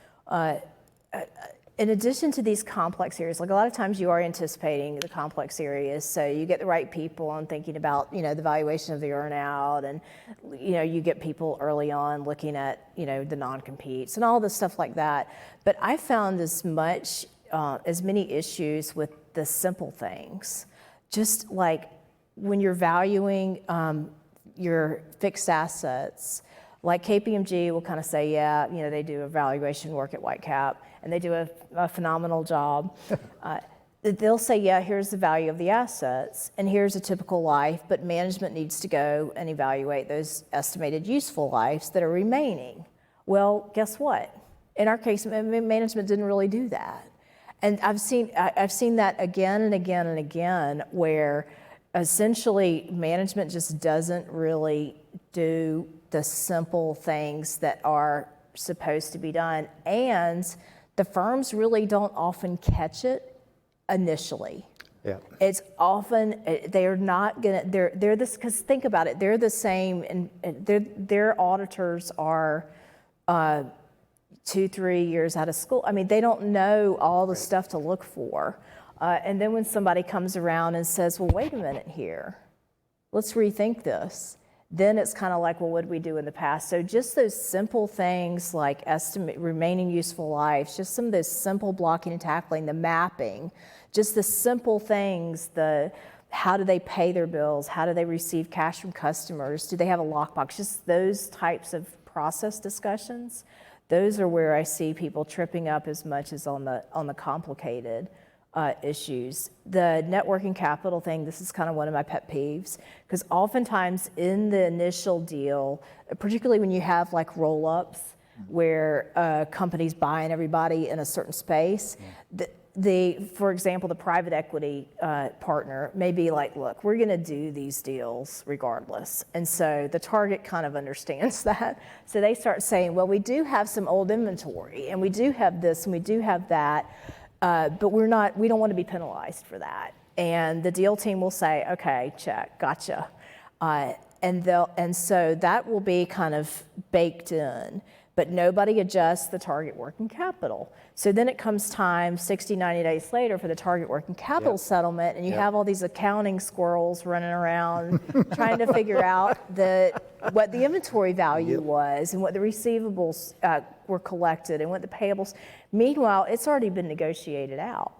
In addition to these complex areas, like a lot of times you are anticipating the complex areas, so you get the right people on thinking about, the valuation of the earnout, and, you get people early on looking at, the non-competes and all the stuff like that. But I found as many issues with the simple things, just like when you're valuing your fixed assets. Like KPMG will kind of say, they do evaluation work at Whitecap, and they do a phenomenal job. They'll say, here's the value of the assets, and here's a typical life, but management needs to go and evaluate those estimated useful lives that are remaining. Well, guess what? In our case, management didn't really do that. And I've seen that again and again and again, where essentially management just doesn't really do the simple things that are supposed to be done, and the firms really don't often catch it initially. Yeah. It's often they're not gonna. They're this, because think about it. They're the same, and their auditors are 2-3 years out of school. I mean, they don't know all the stuff to look for. And then when somebody comes around and says, "Well, wait a minute here, let's rethink this," then it's kind of like, well, what did we do in the past? So just those simple things like remaining useful lives, just some of those simple blocking and tackling, the mapping, just the simple things, how do they pay their bills? How do they receive cash from customers? Do they have a lockbox? Just those types of process discussions. Those are where I see people tripping up as much as on the complicated issues. The net working capital thing, this is kind of one of my pet peeves, because oftentimes in the initial deal, particularly when you have like roll-ups where companies buying everybody in a certain space, for example, the private equity partner may be like, look, we're going to do these deals regardless. And so the target kind of understands that. So they start saying, well, we do have some old inventory, and we do have this, and we do have that, but we don't want to be penalized for that. And the deal team will say, okay, check, gotcha. And so that will be kind of baked in, but nobody adjusts the target working capital. So then it comes time 60, 90 days later for the target working capital settlement, and you have all these accounting squirrels running around trying to figure out what the inventory value was and what the receivables were collected and what the payables. Meanwhile, it's already been negotiated out.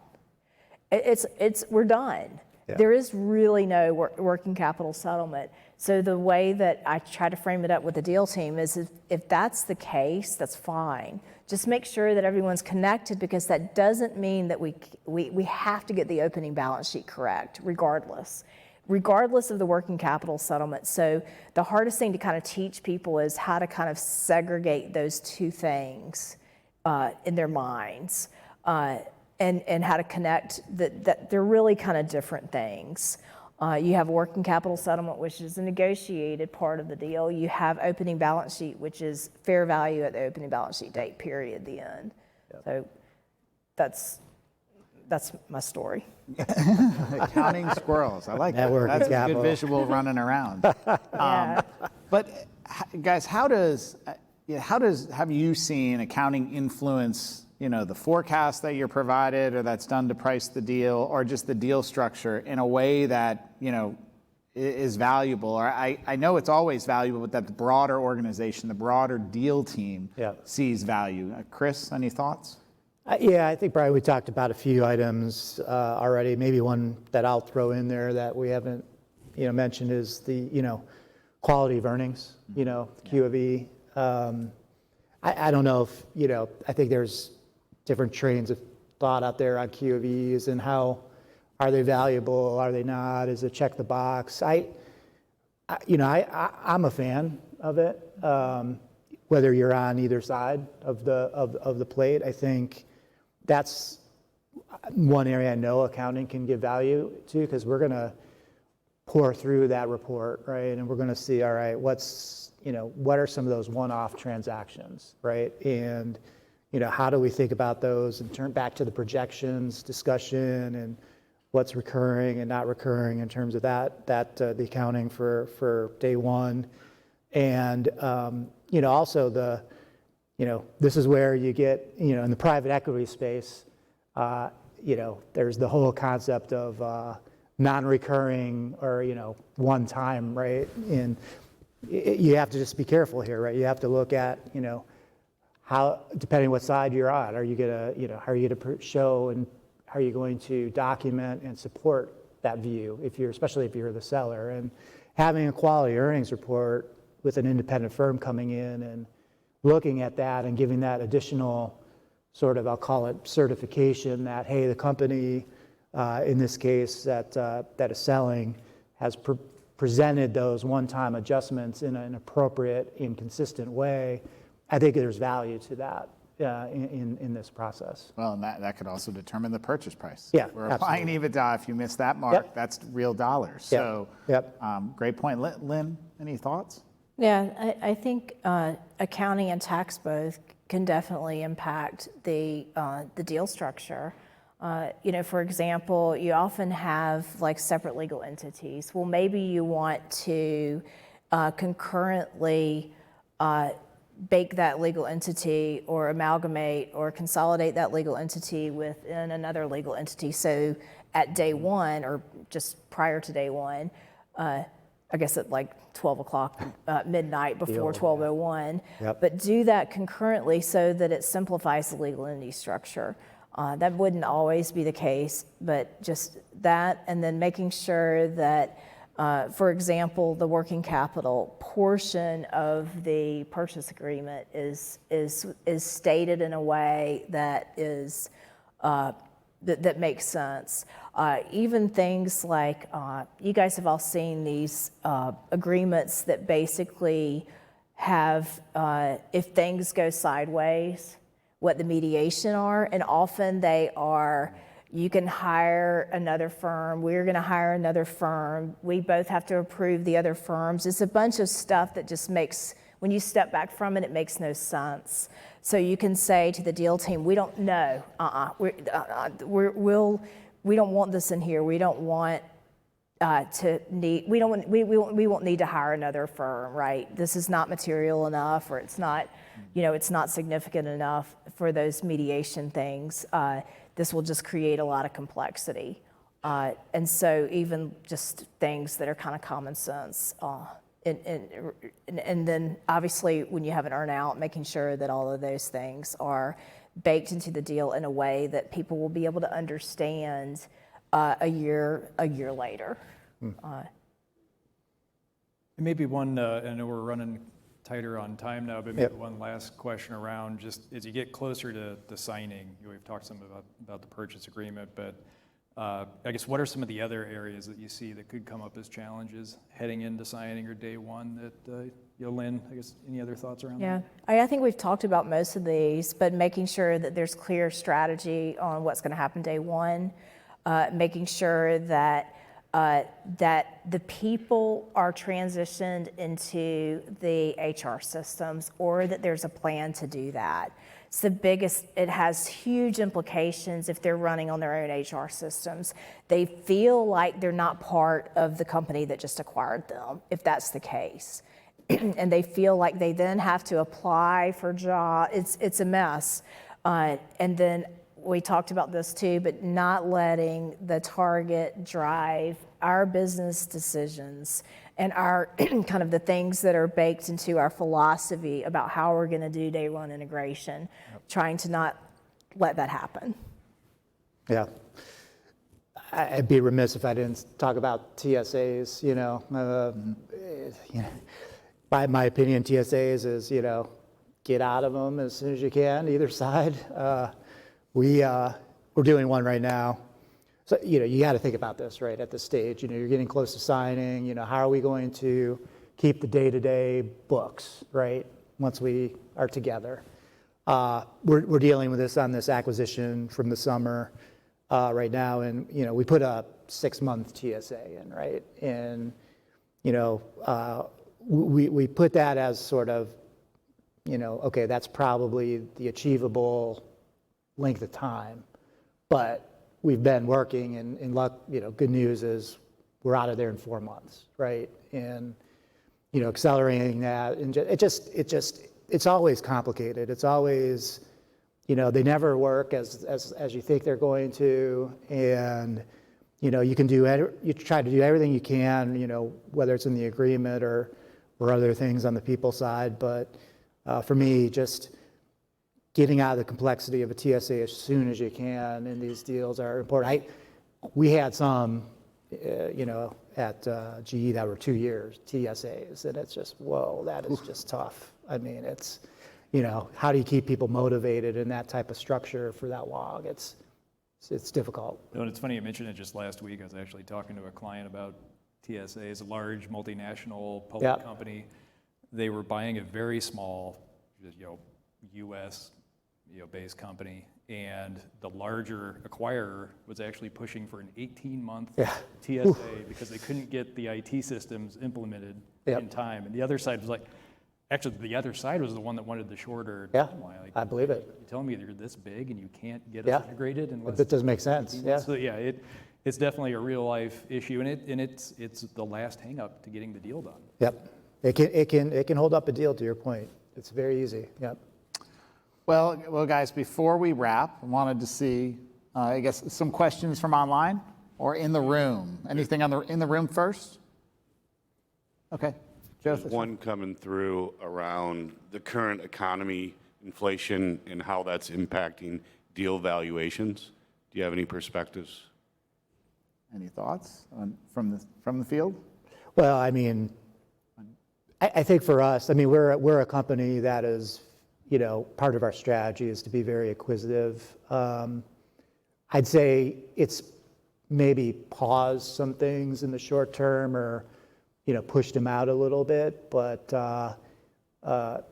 We're done. Yeah. There is really no working capital settlement. So the way that I try to frame it up with the deal team is if that's the case, that's fine. Just make sure that everyone's connected, because that doesn't mean that we have to get the opening balance sheet correct, regardless of the working capital settlement. So the hardest thing to kind of teach people is how to kind of segregate those two things in their minds. And how to connect that they're really kind of different things. You have a working capital settlement, which is a negotiated part of the deal. You have opening balance sheet, which is fair value at the opening balance sheet date, period, the end. Yep. So that's my story. Counting squirrels, I like that. Network That's a good capital. visual running around. Yeah. But guys, have you seen accounting influence, the forecast that you're provided or that's done to price the deal, or just the deal structure in a way that, is valuable? Or I know it's always valuable, but that the broader organization, the broader deal team sees value. Chris, any thoughts? Yeah, I think, Brian, we talked about a few items already. Maybe one that I'll throw in there that we haven't, mentioned is the, quality of earnings, Q of E. I don't know if, I think there's different trains of thought out there on Q of E's and how are they valuable, are they not, is it check the box? I'm a fan of it, whether you're on either side of the plate. I think that's one area I know accounting can give value to, because we're going to pour through that report, right? And we're going to see, all right, what are some of those one-off transactions, right? And how do we think about those and turn back to the projections discussion and what's recurring and not recurring in terms of the accounting for day one. And, also this is where you get, in the private equity space, there's the whole concept of non-recurring or, one time, right? And you have to just be careful here, right? You have to look at, how, depending what side you're on, are you how are you going to show and how are you going to document and support that view, especially if you're the seller? And having a quality earnings report with an independent firm coming in and looking at that and giving that additional sort of, I'll call it certification that, hey, the company, in this case that is selling, has presented those one-time adjustments in an appropriate and consistent way. I think there's value to that in this process. Well, and that could also determine the purchase price. Yeah, We're applying EBITDA. If you miss that mark, that's real dollars. So, great point. Lynn, any thoughts? Yeah, I think accounting and tax both can definitely impact the deal structure. For example, you often have like separate legal entities. Well, maybe you want to concurrently bake that legal entity or amalgamate or consolidate that legal entity within another legal entity. So at day one or just prior to day one, I guess at like 12 o'clock midnight before 12:01, but do that concurrently so that it simplifies the legal entity structure. That wouldn't always be the case, but just that, and then making sure that, for example, the working capital portion of the purchase agreement is stated in a way that is that makes sense. Even things like you guys have all seen these agreements that basically have if things go sideways, what the mediation are, and often they are, you can hire another firm, we're gonna hire another firm, we both have to approve the other firms. It's a bunch of stuff that just makes, when you step back from it, it makes no sense. So you can say to the deal team, we don't know, we don't want this in here, we don't want we won't need to hire another firm, right? This is not material enough, or it's not, it's not significant enough for those mediation things. This will just create a lot of complexity. And so even just things that are kind of common sense. And then obviously when you have an earn-out, making sure that all of those things are baked into the deal in a way that people will be able to understand a year later. And maybe one, I know we're running tighter on time now, but maybe one last question around just as you get closer to the signing, we've talked some about the purchase agreement, but I guess what are some of the other areas that you see that could come up as challenges heading into signing or day one that, Lynn, I guess any other thoughts around that? I think we've talked about most of these, but making sure that there's clear strategy on what's going to happen day one, making sure that the people are transitioned into the HR systems, or that there's a plan to do that. It's the biggest, it has huge implications if they're running on their own HR systems. They feel like they're not part of the company that just acquired them, if that's the case. And they feel like they then have to apply for jobs. It's a mess. And then we talked about this too, but not letting the target drive our business decisions and our kind of the things that are baked into our philosophy about how we're going to do day one integration, trying to not let that happen. Yeah. I'd be remiss if I didn't talk about TSAs, by my opinion, TSAs is, get out of them as soon as you can, either side. We're doing one right now. So, you got to think about this, right, at this stage. You're getting close to signing. How are we going to keep the day-to-day books, right, once we are together? We're dealing with this on this acquisition from the summer right now, and, we put a 6-month TSA in, right? And, we put that as sort of, okay, that's probably the achievable length of time, but we've been working, and luck, good news is we're out of there in 4 months, right? And accelerating that, and it's always complicated. It's always, they never work as you think they're going to, and you try to do everything you can, whether it's in the agreement or other things on the people side, but for me, just getting out of the complexity of a TSA as soon as you can in these deals are important. We had some, at GE that were 2 years TSAs, and it's just, whoa, that is just tough. I mean, it's, how do you keep people motivated in that type of structure for that long? It's difficult. And it's funny you mentioned it just last week. I was actually talking to a client about TSAs, a large multinational public company. They were buying a very small, U.S. based company, and the larger acquirer was actually pushing for an 18-month TSA because they couldn't get the IT systems implemented in time. And the other side was like, actually, the other side was the one that wanted the shorter timeline. Like, I believe it. You're telling me you're this big and you can't get us integrated unless that doesn't make sense. So it's definitely a real life issue, and it's the last hang up to getting the deal done. Yep. It can hold up a deal, to your point. It's very easy. Yep. Well, guys, before we wrap, I wanted to see, I guess, some questions from online or in the room. Anything in the room first? Okay. There's one coming through around the current economy, inflation, and how that's impacting deal valuations. Do you have any perspectives? Any thoughts from the field? Well, I mean, I think for us, I mean, we're a company that is, part of our strategy is to be very acquisitive. I'd say it's maybe paused some things in the short term, or pushed them out a little bit, but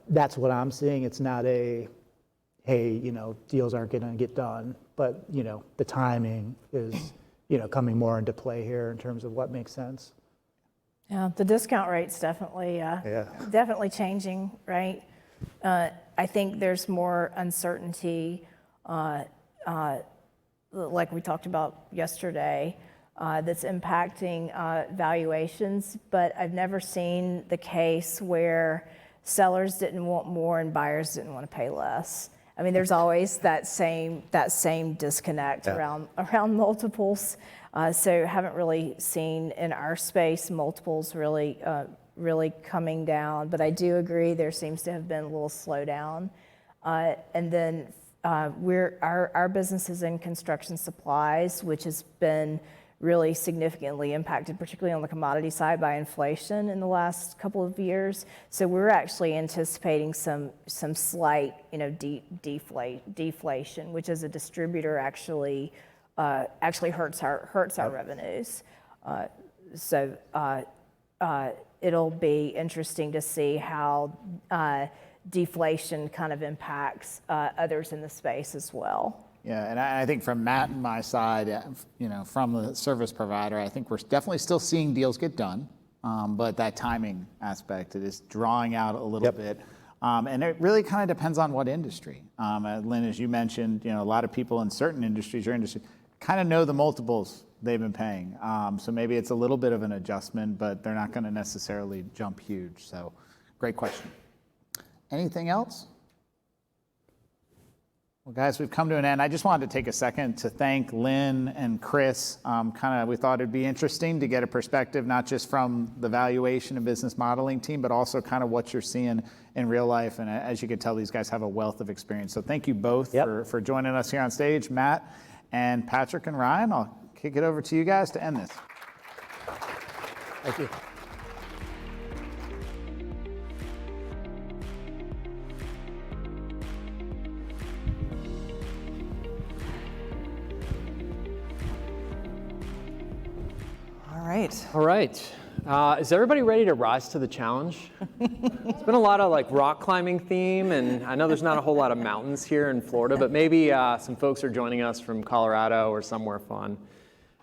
that's what I'm seeing. It's not a, hey, deals aren't going to get done, but, the timing is, coming more into play here in terms of what makes sense. Yeah, the discount rate's definitely changing, right? I think there's more uncertainty, like we talked about yesterday, that's impacting valuations, but I've never seen the case where sellers didn't want more and buyers didn't want to pay less. I mean, there's always that same disconnect around multiples. So haven't really seen in our space multiples really coming down, but I do agree there seems to have been a little slowdown. And then our business is in construction supplies, which has been really significantly impacted, particularly on the commodity side, by inflation in the last couple of years. So we're actually anticipating some slight, deflation, which as a distributor actually hurts our revenues. So it'll be interesting to see how deflation kind of impacts others in the space as well. Yeah, and I think from Matt and my side, from the service provider, I think we're definitely still seeing deals get done, but that timing aspect, it is drawing out a little bit. And it really kind of depends on what industry. Lynn, as you mentioned, a lot of people in certain industries, your industry, kind of know the multiples they've been paying. So maybe it's a little bit of an adjustment, but they're not going to necessarily jump huge. So great question. Anything else? Well, guys, we've come to an end. I just wanted to take a second to thank Lynn and Chris. We thought it'd be interesting to get a perspective, not just from the valuation and business modeling team, but also kind of what you're seeing in real life. And as you can tell, these guys have a wealth of experience. So thank you both for joining us here on stage. Matt and Patrick and Ryan, I'll kick it over to you guys to end this. Thank you. All right. Is everybody ready to rise to the challenge? It's been a lot of rock climbing theme, and I know there's not a whole lot of mountains here in Florida, but maybe some folks are joining us from Colorado or somewhere fun.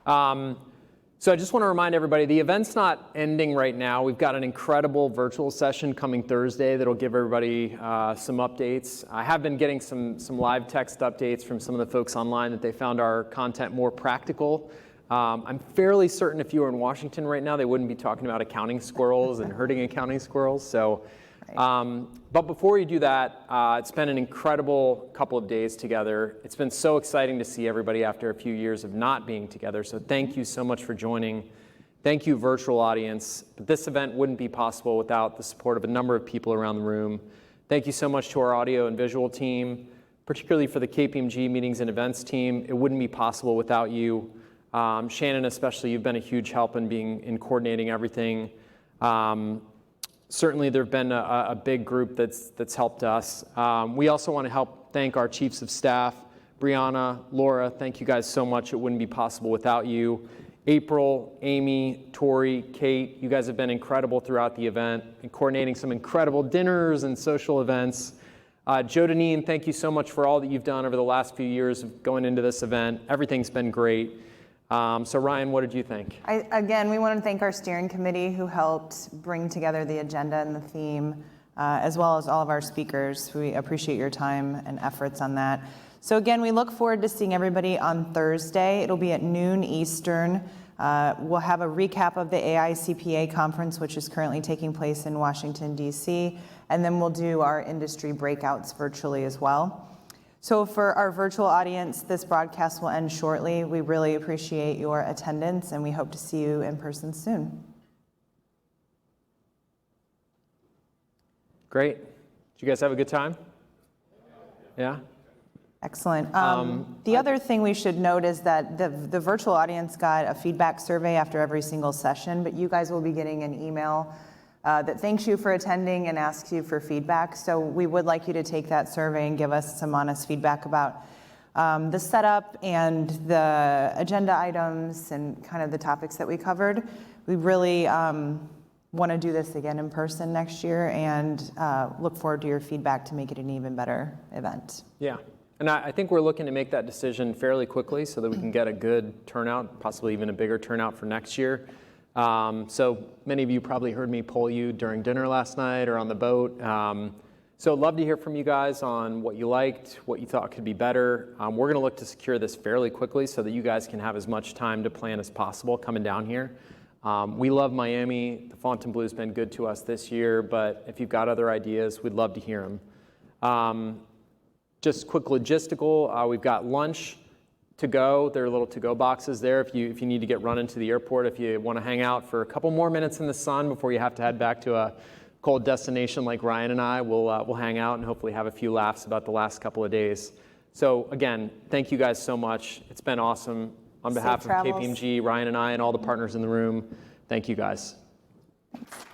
So I just want to remind everybody, the event's not ending right now. We've got an incredible virtual session coming Thursday that'll give everybody some updates. I have been getting some live text updates from some of the folks online that they found our content more practical. I'm fairly certain if you were in Washington right now, they wouldn't be talking about accounting squirrels and herding accounting squirrels. So, but before you do that, it's been an incredible couple of days together. It's been so exciting to see everybody after a few years of not being together. So thank you so much for joining. Thank you, virtual audience. But this event wouldn't be possible without the support of a number of people around the room. Thank you so much to our audio and visual team, particularly for the KPMG meetings and events team. It wouldn't be possible without you. Shannon, especially, you've been a huge help in coordinating everything. Certainly, there have been a big group that's helped us. We also want to thank our chiefs of staff, Brianna, Laura. Thank you guys so much. It wouldn't be possible without you. April, Amy, Tori, Kate, you guys have been incredible throughout the event and coordinating some incredible dinners and social events. Joe Deneen, thank you so much for all that you've done over the last few years of going into this event. Everything's been great. So Ryan, what did you think? Again, we want to thank our steering committee who helped bring together the agenda and the theme, as well as all of our speakers. We appreciate your time and efforts on that. So again, we look forward to seeing everybody on Thursday. It'll be at noon Eastern. We'll have a recap of the AI CPA conference, which is currently taking place in Washington, D.C., and then we'll do our industry breakouts virtually as well. So for our virtual audience, this broadcast will end shortly. We really appreciate your attendance, and we hope to see you in person soon. Great. Did you guys have a good time? Yeah? Excellent. The other thing we should note is that the virtual audience got a feedback survey after every single session, but you guys will be getting an email that thanks you for attending and asks you for feedback. So we would like you to take that survey and give us some honest feedback about the setup and the agenda items and kind of the topics that we covered. We really want want to do this again in person next year, and look forward to your feedback to make it an even better event. Yeah. And I think we're looking to make that decision fairly quickly so that we can get a good turnout, possibly even a bigger turnout for next year. So many of you probably heard me poll you during dinner last night or on the boat. So I'd love to hear from you guys on what you liked, what you thought could be better. We're going to look to secure this fairly quickly so that you guys can have as much time to plan as possible coming down here. We love Miami. The Fontainebleau's been good to us this year, but if you've got other ideas, we'd love to hear them. Just quick logistical, we've got lunch to go. There are little to-go boxes there if you need to get running to the airport, if you want to hang out for a couple more minutes in the sun before you have to head back to a cold destination like Ryan and I. We'll hang out and hopefully have a few laughs about the last couple of days. So again, thank you guys so much. It's been awesome. On behalf of travels. KPMG, Ryan and I, and all the partners in the room, thank you guys. Thanks.